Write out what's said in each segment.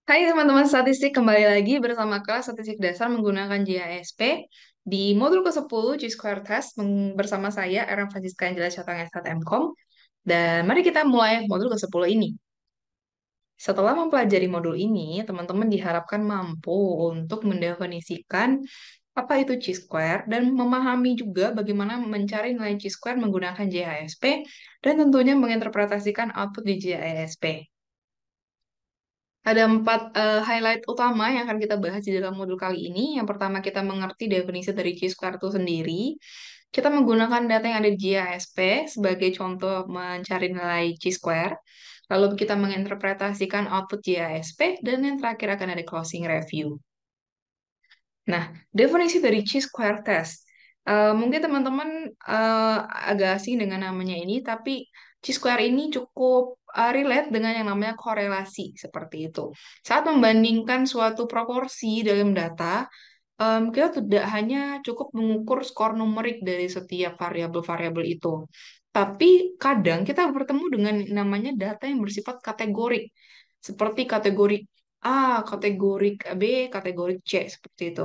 Hai teman-teman statistik, kembali lagi bersama kelas statistik dasar menggunakan JASP di modul ke-10 G-Square Test bersama saya, Eram Francisca Angela Chatang SHTMCom. Dan mari kita mulai modul ke-10 ini. Setelah mempelajari modul ini, teman-teman diharapkan mampu untuk mendefinisikan apa itu Chi-square dan memahami juga bagaimana mencari nilai Chi-square menggunakan JASP dan tentunya menginterpretasikan output di JASP. Ada empat highlight utama yang akan kita bahas di dalam modul kali ini. Yang pertama, kita mengerti definisi dari Chi-square itu sendiri. Kita menggunakan data yang ada di GISP sebagai contoh mencari nilai Chi-square. Lalu kita menginterpretasikan output GISP, dan yang terakhir akan ada closing review. Nah, definisi dari Chi-square test. Mungkin teman-teman eh, agak asing dengan namanya ini, tapi Chi-square ini cukup relate dengan yang namanya korelasi, seperti itu. Saat membandingkan suatu proporsi dalam data, kita tidak hanya cukup mengukur skor numerik dari setiap variabel-variabel itu, tapi kadang kita bertemu dengan namanya data yang bersifat kategorik, seperti kategori A, kategori B, kategori C, seperti itu.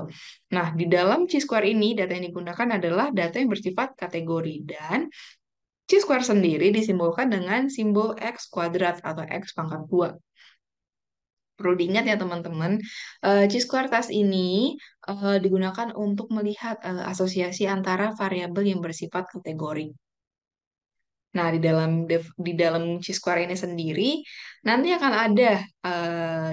Nah, di dalam Chi-square ini, data yang digunakan adalah data yang bersifat kategori, dan Chi-square sendiri disimbolkan dengan simbol X kuadrat atau X pangkat 2. Perlu diingat ya teman-teman, Chi-square test ini digunakan untuk melihat asosiasi antara variabel yang bersifat kategori. Nah, di dalam Chi-square ini sendiri nanti akan ada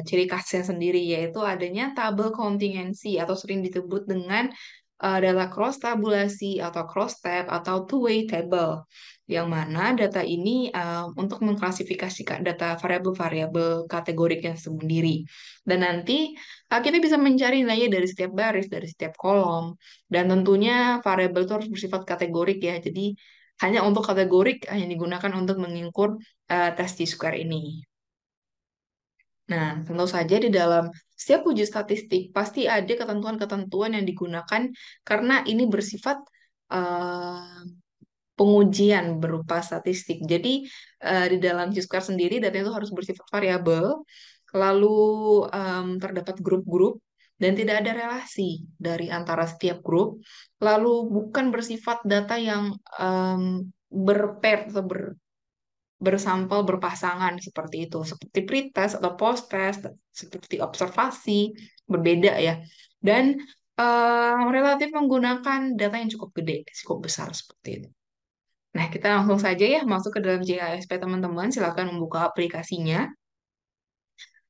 ciri khasnya sendiri, yaitu adanya tabel kontingensi atau sering disebut dengan data cross tabulasi atau cross tab atau two-way table, yang mana data ini untuk mengklasifikasikan data variabel-variabel kategoriknya sendiri. Dan nanti kita bisa mencari nilainya dari setiap baris, dari setiap kolom, dan tentunya variabel itu harus bersifat kategorik ya. Jadi hanya untuk kategorik hanya digunakan untuk mengukur tes T-square ini. Nah, tentu saja di dalam setiap uji statistik pasti ada ketentuan-ketentuan yang digunakan karena ini bersifat eh, pengujian berupa statistik. Jadi di dalam T-square sendiri data itu harus bersifat variabel, lalu terdapat grup-grup dan tidak ada relasi dari antara setiap grup, lalu bukan bersifat data yang berpair atau bersampel berpasangan seperti itu, seperti pretest atau post-test, seperti observasi, berbeda ya. Dan relatif menggunakan data yang cukup gede, cukup besar seperti itu. Nah, kita langsung saja ya masuk ke dalam JASP teman-teman. Silakan membuka aplikasinya.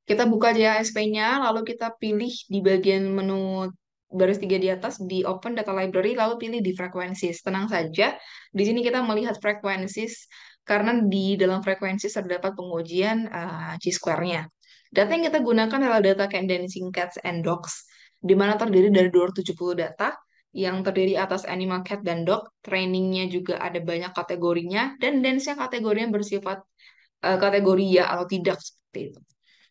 Kita buka JASP-nya, lalu kita pilih di bagian menu baris tiga di atas, di Open Data Library, lalu pilih di Frequencies. Tenang saja, di sini kita melihat Frequencies, karena di dalam Frequencies terdapat pengujian Chi-square-nya. Data yang kita gunakan adalah data Condensing Cats and Dogs, di mana terdiri dari 270 data, yang terdiri atas animal cat dan dog. Trainingnya juga ada banyak kategorinya, dan dance-nya kategorinya bersifat kategori ya atau tidak, seperti itu.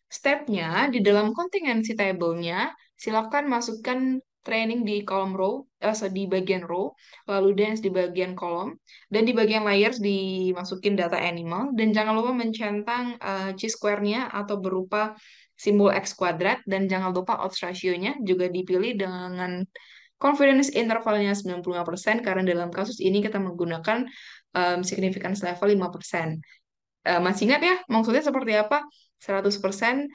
Stepnya di dalam contingency table-nya, silakan masukkan training di kolom row, di bagian row, lalu dance di bagian kolom, dan di bagian layers dimasukin data animal, dan jangan lupa mencentang chi-square-nya atau berupa simbol X kuadrat, dan jangan lupa odds ratio-nya juga dipilih dengan confidence intervalnya 95%, karena dalam kasus ini kita menggunakan significance level 5%. Masih ingat ya, maksudnya seperti apa? 100%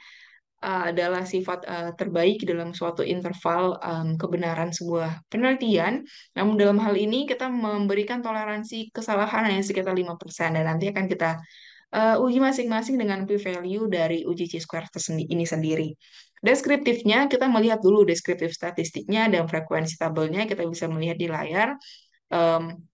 adalah sifat terbaik dalam suatu interval kebenaran sebuah penelitian. Namun dalam hal ini kita memberikan toleransi kesalahan hanya sekitar 5%, dan nanti akan kita uji masing-masing dengan p-value dari uji Chi-square ini sendiri. Deskriptifnya, kita melihat dulu deskriptif statistiknya dan frekuensi tabelnya, kita bisa melihat di layar. Em,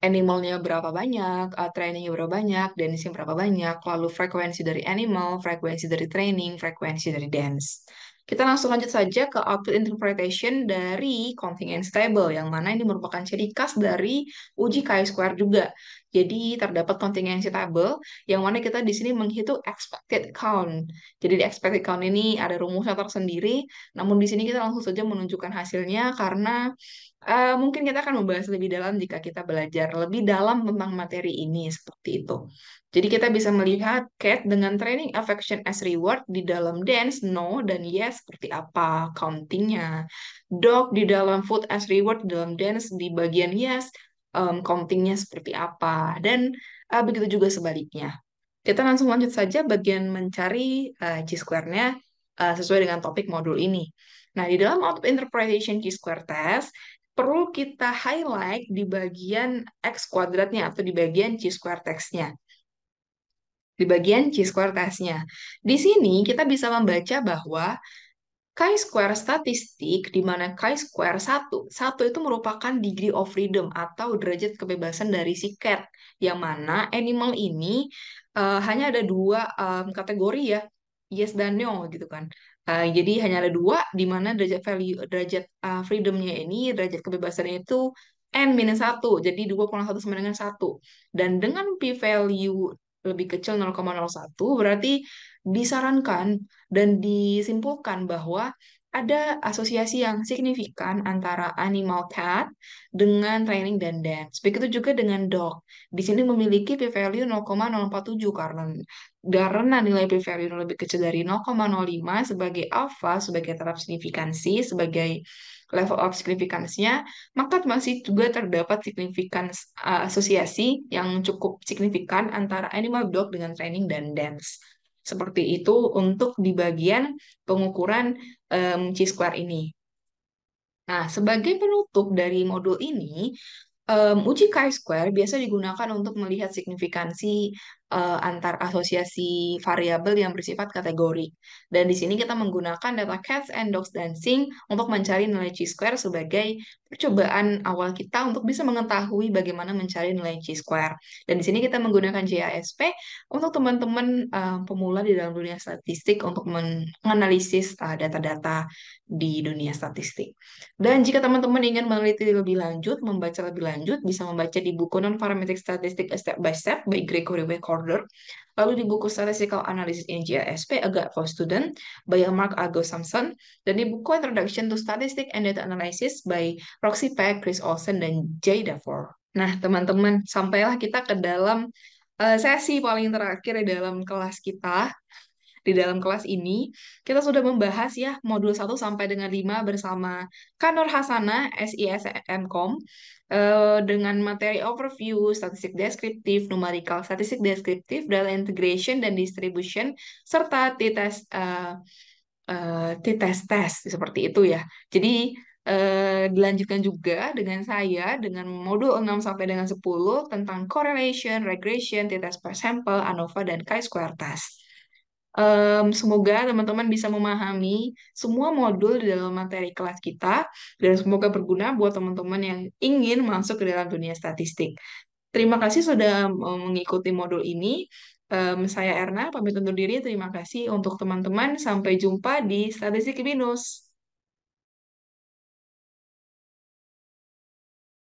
Animalnya berapa banyak, trainingnya berapa banyak, dance-nya berapa banyak, lalu frekuensi dari animal, frekuensi dari training, frekuensi dari dance. Kita langsung lanjut saja ke output interpretation dari contingent table, yang mana ini merupakan ciri khas dari uji chi-square juga. Jadi terdapat contingency table yang mana kita di sini menghitung expected count. Jadi di expected count ini ada rumusnya tersendiri, namun di sini kita langsung saja menunjukkan hasilnya karena mungkin kita akan membahas lebih dalam jika kita belajar lebih dalam tentang materi ini seperti itu. Jadi kita bisa melihat cat dengan training affection as reward di dalam dance no dan yes seperti apa countingnya. Dog di dalam food as reward di dalam dance di bagian yes countingnya seperti apa dan begitu juga sebaliknya. Kita langsung lanjut saja bagian mencari chi-square-nya sesuai dengan topik modul ini. Nah, di dalam auto interpretation chi-square test perlu kita highlight di bagian x kuadratnya atau di bagian chi-square text-nya. Di bagian chi-square test-nya. Di sini kita bisa membaca bahwa chi-square statistik, di mana chi-square satu itu merupakan degree of freedom atau derajat kebebasan dari si cat, yang mana animal ini hanya ada dua kategori ya, yes dan no gitu kan. Jadi hanya ada dua, di mana derajat freedomnya ini, derajat kebebasannya itu n-1, jadi 2,1 sama dengan 1. Dan dengan p-value lebih kecil 0,01, berarti disarankan dan disimpulkan bahwa ada asosiasi yang signifikan antara animal cat dengan training dan dance. Begitu juga dengan dog. Di sini memiliki p-value 0,047 karena nilai p-value lebih kecil dari 0,05 sebagai alpha, sebagai taraf signifikansi, sebagai level of signifikansinya, maka masih juga terdapat asosiasi yang cukup signifikan antara animal dog dengan training dan dance. Seperti itu untuk di bagian pengukuran chi-square ini. Nah, sebagai penutup dari modul ini, uji chi-square biasa digunakan untuk melihat signifikansi antar asosiasi variabel yang bersifat kategorik. Dan di sini kita menggunakan data cats and dogs dancing untuk mencari nilai chi-square sebagai percobaan awal kita untuk bisa mengetahui bagaimana mencari nilai chi-square. Dan di sini kita menggunakan JASP untuk teman-teman pemula di dalam dunia statistik untuk menganalisis data-data di dunia statistik. Dan jika teman-teman ingin meneliti lebih lanjut, membaca lebih lanjut, bisa membaca di buku Non-Parametric Statistics Step by Step by Gregory Recorder, lalu di buku Statistical Analysis in GISP, A Guide for Student, by Mark Ago Sampson, dan di buku Introduction to Statistics and Data Analysis by Roxy Peck, Chris Olsen, dan Jay Davor. Nah, teman-teman, sampailah kita ke dalam sesi paling terakhir di dalam kelas kita. Di dalam kelas ini, kita sudah membahas ya modul 1 sampai dengan 5 bersama Kanur Hasana, SISMCom, dengan materi overview, statistik deskriptif, numerical statistik deskriptif, data integration dan distribution, serta t-test test, seperti itu ya. Jadi, dilanjutkan juga dengan saya dengan modul 6 sampai dengan 10 tentang correlation, regression, t-test per sample, ANOVA, dan chi-square test. Semoga teman-teman bisa memahami semua modul di dalam materi kelas kita dan semoga berguna buat teman-teman yang ingin masuk ke dalam dunia statistik. Terima kasih sudah mengikuti modul ini. Saya Erna, pamit undur diri. Terima kasih untuk teman-teman. Sampai jumpa di Statistik Binus.